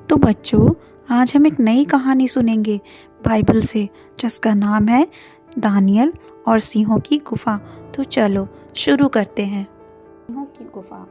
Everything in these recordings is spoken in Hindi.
तो बच्चों, आज हम एक नई कहानी सुनेंगे बाइबल से, जिसका नाम है दानियल और सिंहों की गुफा। तो चलो शुरू करते हैं। सिंहों की गुफा।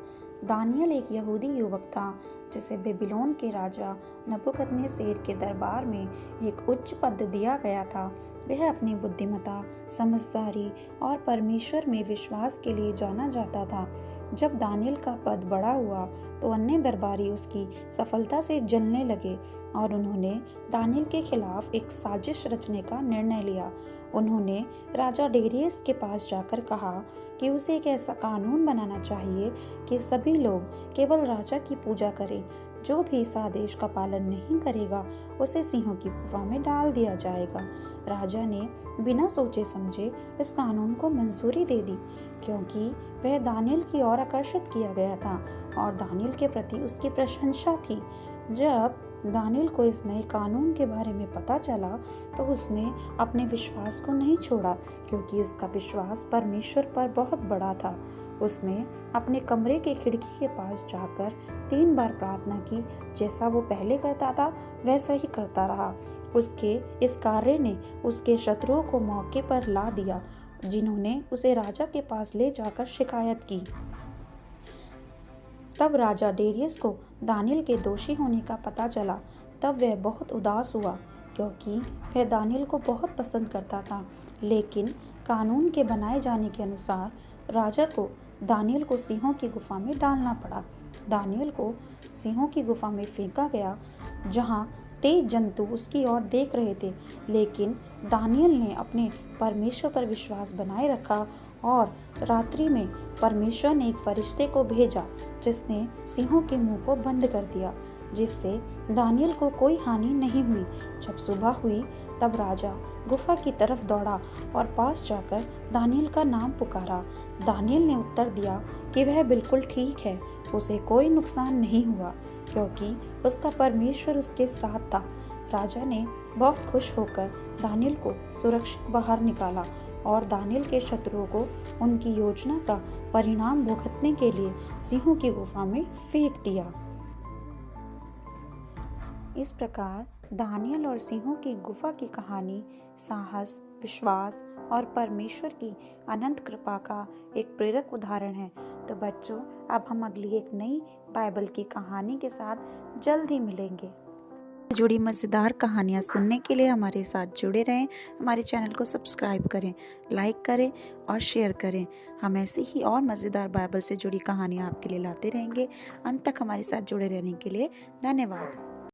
दानियल एक यहूदी युवक था जिसे बेबीलोन के राजा नबूकदनेस्सर के दरबार में एक उच्च पद दिया गया था। वह अपनी बुद्धिमत्ता, समझदारी और परमेश्वर में विश्वास के लिए जाना जाता था। जब दानियल का पद बड़ा हुआ तो अन्य दरबारी उसकी सफलता से जलने लगे और उन्होंने दानियल के खिलाफ एक साजिश रचने का निर्णय लिया। उन्होंने राजा डेरियस के पास जाकर कहा कि उसे एक ऐसा कानून बनाना चाहिए कि सभी लोग केवल राजा की पूजा करें। जो भी इस आदेश का पालन नहीं करेगा उसे सिंहों की गुफा में डाल दिया जाएगा। राजा ने बिना सोचे समझे इस कानून को मंजूरी दे दी, क्योंकि वह दानियल की ओर आकर्षित किया गया था और दानियल के प्रति उसकी प्रशंसा थी। जब दानियल को इस नए कानून के बारे में पता चला तो उसने अपने विश्वास को नहीं छोड़ा, क्योंकि उसका विश्वास परमेश्वर पर बहुत बड़ा था। उसने अपने कमरे के खिड़की के पास जाकर 3 बार प्रार्थना की। जैसा वो पहले करता था वैसा ही करता रहा। उसके इस कार्य ने उसके शत्रुओं को मौके पर ला दिया, जिन्होंने उसे राजा के पास ले जाकर शिकायत की। तब राजा डेरियस को दानियल के दोषी होने का पता चला। तब वह बहुत उदास हुआ, क्योंकि वह दानियल को बहुत पसंद करता था। लेकिन कानून के बनाए जाने के अनुसार राजा को दानियल को सिंहों की गुफा में डालना पड़ा। दानियल को सिंहों की गुफा में फेंका गया, जहां तेज जंतु उसकी ओर देख रहे थे। लेकिन दानियल ने अपने परमेश्वर पर विश्वास बनाए रखा और रात्रि में परमेश्वर ने एक फरिश्ते को भेजा, जिसने सिंहों के मुंह को बंद कर दिया, जिससे दानियल को कोई हानि नहीं हुई। जब सुबह हुई तब राजा गुफा की तरफ दौड़ा और पास जाकर दानियल का नाम पुकारा। दानियल ने उत्तर दिया कि वह बिल्कुल ठीक है, उसे कोई नुकसान नहीं हुआ, क्योंकि उसका परमेश्वर उसके साथ था। राजा ने बहुत खुश होकर दानियल को सुरक्षित बाहर निकाला और दानियल के शत्रुओं को उनकी योजना का परिणाम भुगतने के लिए सिंहों की गुफा में फेंक दिया। इस प्रकार दानियल और सिंहों की गुफा की कहानी साहस, विश्वास और परमेश्वर की अनंत कृपा का एक प्रेरक उदाहरण है। तो बच्चों, अब हम अगली एक नई बाइबल की कहानी के साथ जल्द ही मिलेंगे। जुड़ी मज़ेदार कहानियाँ सुनने के लिए हमारे साथ जुड़े रहें। हमारे चैनल को सब्सक्राइब करें, लाइक करें और शेयर करें। हम ऐसे ही और मज़ेदार बाइबल से जुड़ी कहानियाँ आपके लिए लाते रहेंगे। अंत तक हमारे साथ जुड़े रहने के लिए धन्यवाद।